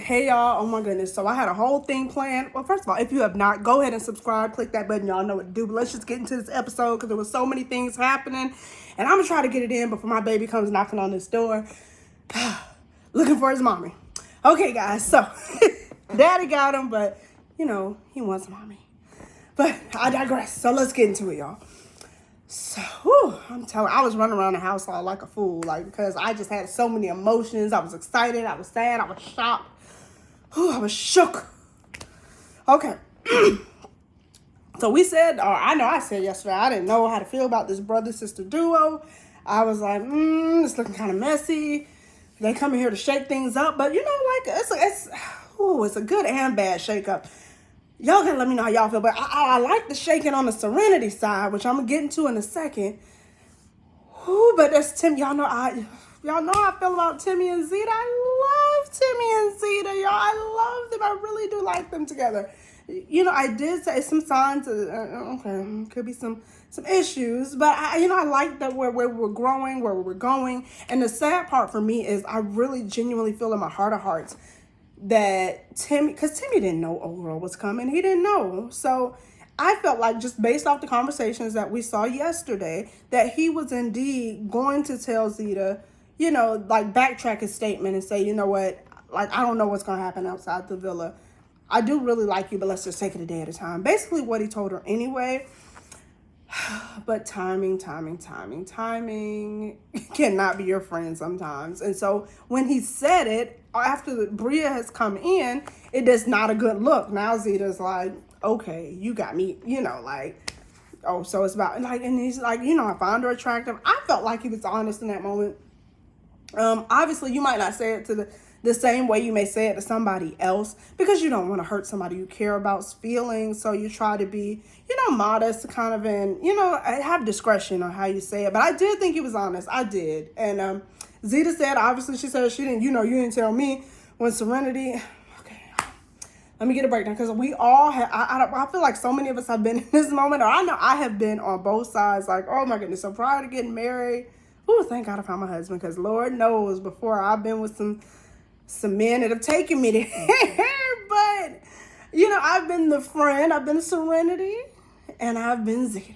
Hey y'all, oh my goodness. So I had a whole thing planned. Well, first of all, if you have not, go ahead and subscribe. Click that button. Y'all know what to do. But let's just get into this episode because there was so many things happening. And I'm going to try to get it in before my baby comes knocking on this door. Looking for his mommy. Okay, guys. So daddy got him, but, you know, he wants mommy. But I digress. So let's get into it, y'all. So, I'm telling you, I was running around the house all like a fool, because I just had so many emotions. I was excited, I was sad, I was shocked, I was shook. Okay. So we said, or I know I said yesterday, I didn't know how to feel about this brother-sister duo. I was like, it's looking kind of messy. They come in here to shake things up, but you know, it's a good and bad shake up. Y'all gotta let me know how y'all feel, but I like the shaking on the Serenity side, which I'm gonna get into in a second. But that's Tim. Y'all know how I feel about Timmy and Zeta. I love Timmy and Zeta, y'all. I love them. I really do like them together. You know, I did say some signs of, could be some issues, but I like that where we're growing, where we're going. And the sad part for me is I really genuinely feel in my heart of hearts that Timmy didn't know old girl was coming. He didn't know. So I felt like, just based off the conversations that we saw yesterday, that he was indeed going to tell Zeta, backtrack his statement and say, you know what, I don't know what's going to happen outside the villa. I do really like you, but let's just take it a day at a time. Basically what he told her anyway. But timing cannot be your friend sometimes. And so when he said it, after Bria has come in, it is not a good look. Now Zeta's like, okay, you got me, so it's about, and he's like, I found her attractive. I felt like he was honest in that moment. Obviously, you might not say it to the same way you may say it to somebody else, because you don't want to hurt somebody you care about's feelings. So you try to be, modest, kind of, and, have discretion on how you say it. But I did think he was honest. I did. And Zeta said, obviously, she said she didn't, you didn't tell me when Serenity. Okay, let me get a breakdown, because we all have, I feel like so many of us have been in this moment, or I know I have been on both sides, like, oh my goodness. So prior to getting married, thank God I found my husband, because Lord knows before I've been with some men that have taken me there. But, I've been the friend, I've been Serenity, and I've been Zeta.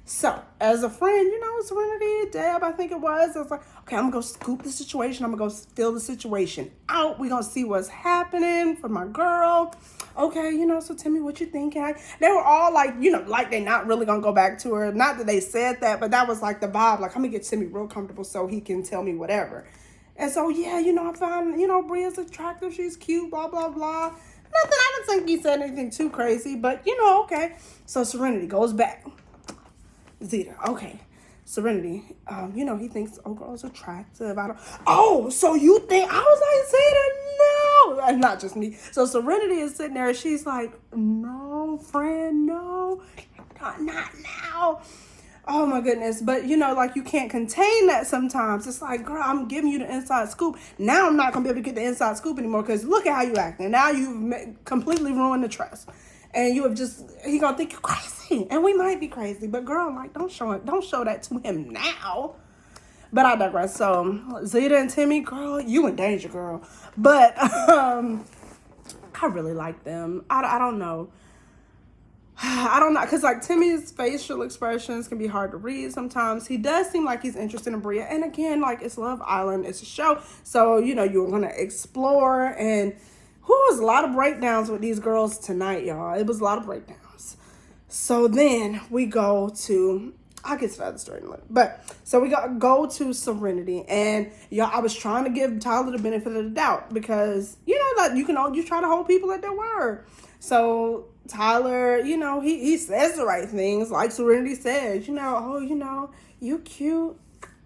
So, as a friend, Serenity, Deb, I think it was like, okay, I'm going to go scoop the situation. I'm going to go fill the situation out. We're going to see what's happening for my girl. Okay, so Timmy, what you thinking? They were all like, like they're not really going to go back to her. Not that they said that, but that was like the vibe. Like, I'm going to get Timmy real comfortable so he can tell me whatever. And so, yeah, I found, Bria's attractive. She's cute, blah, blah, blah. Nothing, I didn't think he said anything too crazy, but, okay. So Serenity goes back. Zeta, okay. Serenity, he thinks old girl's attractive. So you think, I was like, Zeta, no. And not just me. So Serenity is sitting there, and she's like, no, friend, no. Not now. Oh my goodness. But you can't contain that sometimes. It's like, girl, I'm giving you the inside scoop. Now I'm not going to be able to get the inside scoop anymore, because look at how you acting. Now you've completely ruined the trust. And you have he's going to think you're crazy. And we might be crazy. But girl, don't show that to him now. But I digress. So Zeta and Timmy, girl, you in danger, girl. But I really like them. I don't know. I don't know, because Timmy's facial expressions can be hard to read sometimes. He does seem like he's interested in Bria, and again, it's Love Island, it's a show, so you're gonna explore. And was a lot of breakdowns with these girls tonight, y'all. It was a lot of breakdowns. So then we go to, I'll get to the other story in a little, but so we go to Serenity, and y'all, I was trying to give Tyler the benefit of the doubt, because you try to hold people at their word. So Tyler, he says the right things, like Serenity says, you cute,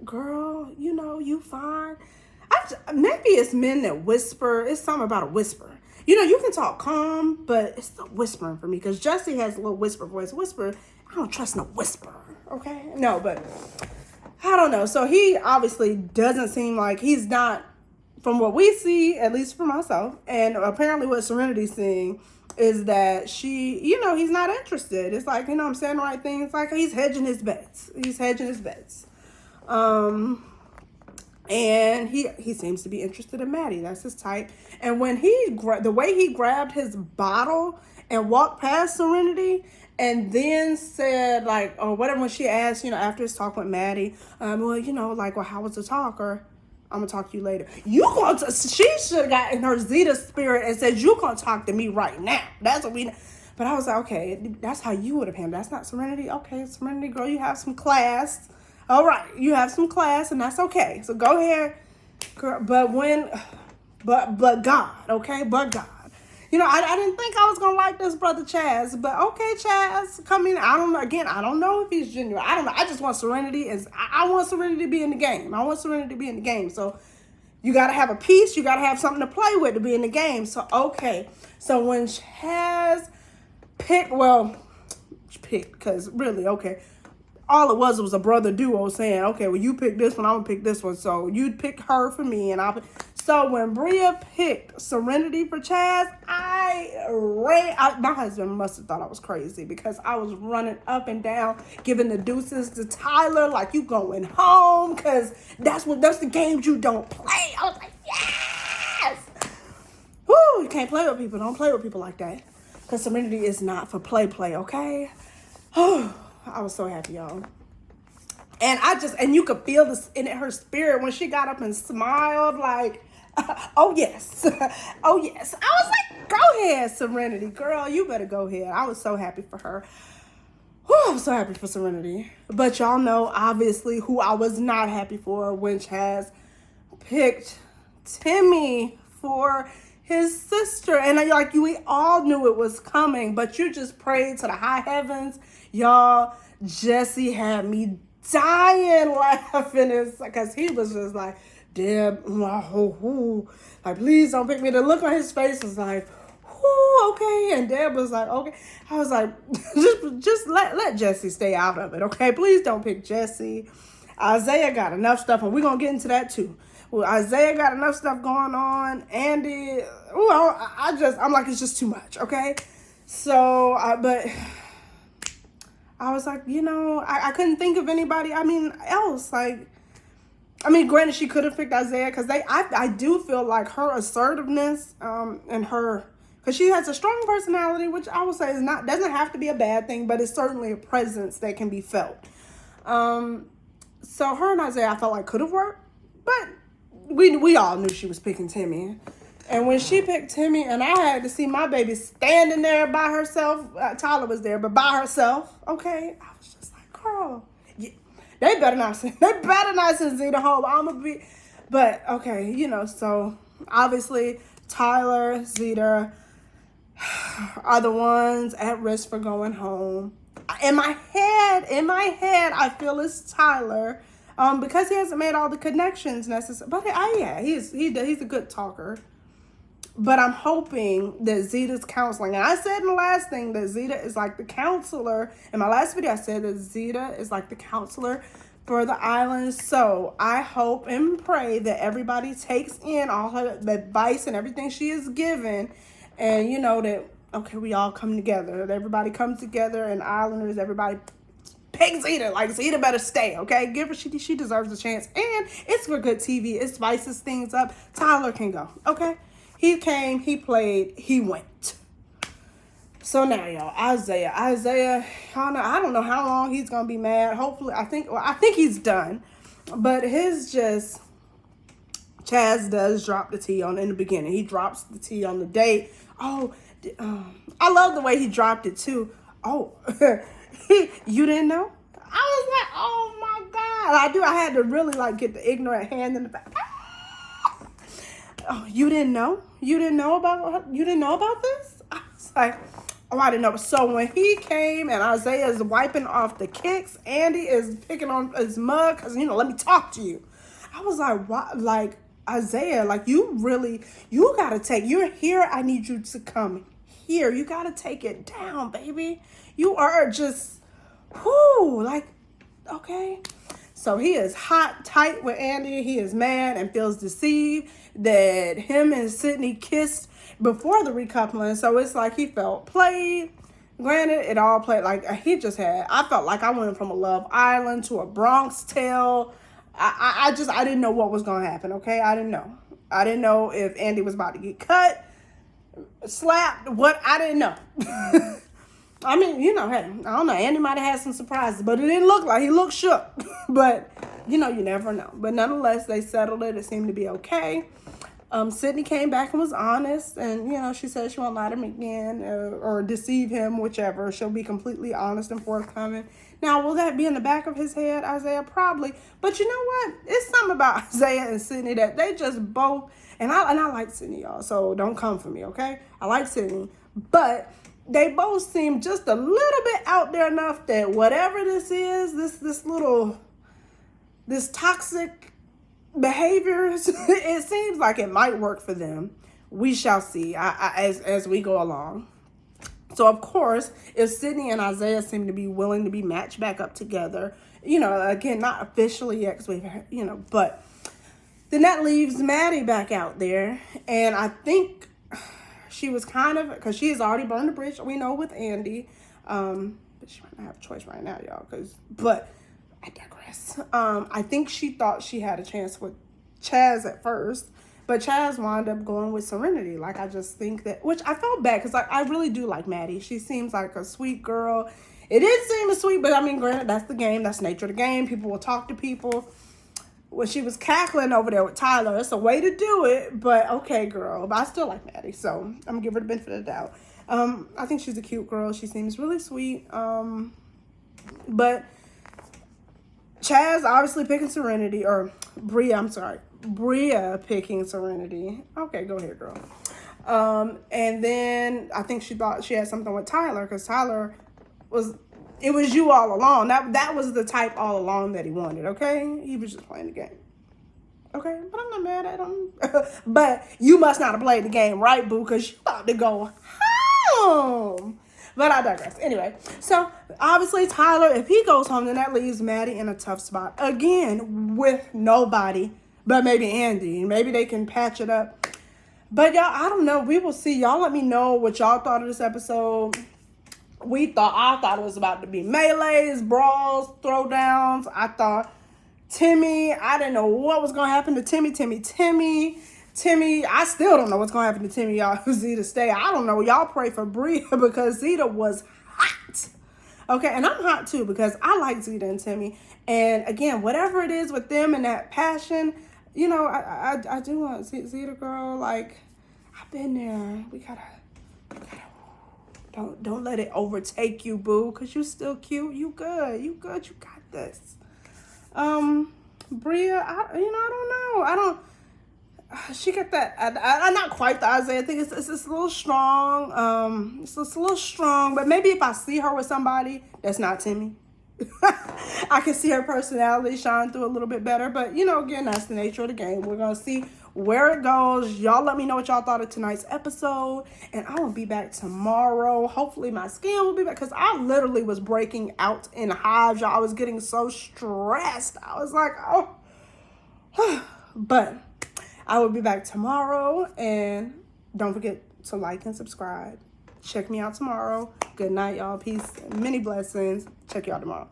girl, you fine. Maybe it's men that whisper. It's something about a whisper. You can talk calm, but it's the whispering for me, because Jesse has a little whisper voice. Whisper, I don't trust no whisper, okay? No, but I don't know. So he obviously doesn't seem like, he's not, from what we see, at least for myself, and apparently what Serenity's seeing, is that she, he's not interested. It's like, I'm saying the right things. Like, he's hedging his bets. And he seems to be interested in Maddie. That's his type. And when the way he grabbed his bottle and walked past Serenity, and then said like, or whatever, when she asked, after his talk with Maddie, well, how was the talk? Or I'm gonna talk to you later. She should have got in her Zeta spirit and said, you gonna talk to me right now. That's what we. But I was like, okay, that's how you would have handled. That's not Serenity. Okay, Serenity girl, you have some class. All right, you have some class, and that's okay. So go ahead, girl. But God, okay, but God. I didn't think I was gonna like this brother Chaz, but okay, Chaz, come in. I don't know. Again, I don't know if he's genuine. I don't know. I just want Serenity. I want Serenity to be in the game. I want Serenity to be in the game. So you gotta have a piece. You gotta have something to play with to be in the game. So okay. So when Chaz picked, because really, okay, all it was a brother duo saying, okay, well, you pick this one, I'm gonna pick this one. So you'd pick her for me, and I'll pick. So when Bria picked Serenity for Chaz, my husband must have thought I was crazy, because I was running up and down, giving the deuces to Tyler, like, you going home, because that's the games you don't play. I was like, yes! Woo, you can't play with people. Don't play with people like that, because Serenity is not for play, okay? I was so happy, y'all. And you could feel this in her spirit when she got up and smiled, like, oh yes, oh yes. I was like, go ahead, Serenity, girl, you better go ahead. I was so happy for her. I was so happy for Serenity. But y'all know, obviously, who I was not happy for when Chaz picked Timmy for his sister. And we all knew it was coming, but you just prayed to the high heavens. Y'all, Jesse had me dying laughing, because he was just like, Deb, like, please don't pick me. The look on his face was like, okay. And Deb was like, okay. I was like, just let Jesse stay out of it, okay? Please don't pick Jesse. Isaiah got enough stuff, and we're gonna get into that too. Well, Isaiah got enough stuff going on. Andy, I'm like, it's just too much, okay? So, but I was like, I couldn't think of anybody, else. Granted, she could have picked Isaiah, because I do feel like her assertiveness, and her, because she has a strong personality, which I would say doesn't have to be a bad thing, but it's certainly a presence that can be felt. So her and Isaiah, I felt like could have worked, but we all knew she was picking Timmy. And when she picked Timmy, and I had to see my baby standing there by herself, Tyler was there, but by herself, okay, I was just like, girl, yeah, they better not send Zeta home. I'm gonna be, but okay, so obviously Tyler, Zeta are the ones at risk for going home. In my head, I feel it's Tyler, because he hasn't made all the connections necessary. But he's a good talker. But I'm hoping that Zeta's counseling. And I said in the last thing that Zeta is like the counselor. In my last video, I said that Zeta is like the counselor for the island. So I hope and pray that everybody takes in all her advice and everything she is given. And that, okay, we all come together. Everybody comes together, and Islanders, everybody pick Zeta. Like, Zeta better stay, okay? Give her, she deserves a chance. And it's for good TV. It spices things up. Tyler can go, okay? He came, he played, he went. So now, y'all, Isaiah, y'all know, I don't know how long he's gonna be mad. Hopefully, I think he's done. But Chaz does drop the T in the beginning. He drops the T on the date. Oh, I love the way he dropped it too. Oh, you didn't know? I was like, oh my God. I had to really get the ignorant hand in the back. Oh, you didn't know? You didn't know about this? I was like, oh, I didn't know. So when he came and Isaiah is wiping off the kicks, Andy is picking on his mug, because, let me talk to you. I was like, what? Like, Isaiah, you got to you're here. I need you to come here. You got to take it down, baby. You are just, okay. So he is hot, tight with Andy. He is mad and feels deceived that him and Sydney kissed before the recoupling. So it's like he felt played. Granted, it all played I felt like I went from a Love Island to a Bronx Tale. I didn't know what was going to happen, okay? I didn't know. I didn't know if Andy was about to get cut, slapped, what, I didn't know. I mean, you know, hey, I don't know. Andy might have had some surprises, but it didn't look like he looked shook. But, you know, you never know. But nonetheless, they settled it. It seemed to be okay. Sydney came back and was honest. And, you know, she said she won't lie to him again or deceive him, whichever. She'll be completely honest and forthcoming. Now, will that be in the back of his head, Isaiah? Probably. But you know what? It's something about Isaiah and Sydney that they just both, and I like Sydney, y'all, so don't come for me, okay? I like Sydney, but they both seem just a little bit out there enough that whatever this is, this toxic behaviors, it seems like it might work for them. We shall see as we go along. So, of course, if Sydney and Isaiah seem to be willing to be matched back up together, you know, again, not officially yet, because you know, but then that leaves Maddie back out there. And I think she was kind of, because she has already burned the bridge, we know, with Andy. But she might not have a choice right now, y'all, but I digress. I think she thought she had a chance with Chaz at first. But Chaz wound up going with Serenity. Like, I just think that, which I felt bad because I really do like Maddie. She seems like a sweet girl. It did seem sweet, but I mean, granted, that's the game. That's the nature of the game. People will talk to people. When she was cackling over there with Tyler, it's a way to do it. But okay, girl. But I still like Maddie, so I'm going to give her the benefit of the doubt. I think she's a cute girl. She seems really sweet. But Chaz obviously picking Serenity, or Bria picking Serenity. Okay, go ahead, girl. And then I think she thought she had something with Tyler, because Tyler was you all along. That was the type all along that he wanted, okay? He was just playing the game. Okay, but I'm not mad at him. But you must not have played the game right, boo, because you about to go home. But I digress. Anyway, so obviously Tyler, if he goes home, then that leaves Maddie in a tough spot. Again, with nobody but maybe Andy. Maybe they can patch it up. But y'all, I don't know. We will see. Y'all let me know what y'all thought of this episode. I thought it was about to be melees, brawls, throwdowns. I thought Timmy, I didn't know what was going to happen to Timmy, I still don't know what's going to happen to Timmy, y'all. Zeta stay. I don't know. Y'all pray for Bria because Zeta was hot. Okay, and I'm hot too because I like Zeta and Timmy. And again, whatever it is with them and that passion, you know, I do want Zeta, girl. Like, I've been there. We gotta don't let it overtake you, boo, because you still cute. You good. You got this. Bria, I don't know. She got that. I not quite the Isaiah thing. It's a little strong. It's a little strong. But maybe if I see her with somebody that's not Timmy, I can see her personality shine through a little bit better. But you know, again, that's the nature of the game. We're gonna see where it goes. Y'all let me know what y'all thought of tonight's episode, and I will be back tomorrow. Hopefully, my skin will be back because I literally was breaking out in hives. Y'all, I was getting so stressed. I was like, oh, but I will be back tomorrow, and don't forget to like and subscribe. Check me out tomorrow. Good night, y'all. Peace and many blessings. Check y'all tomorrow.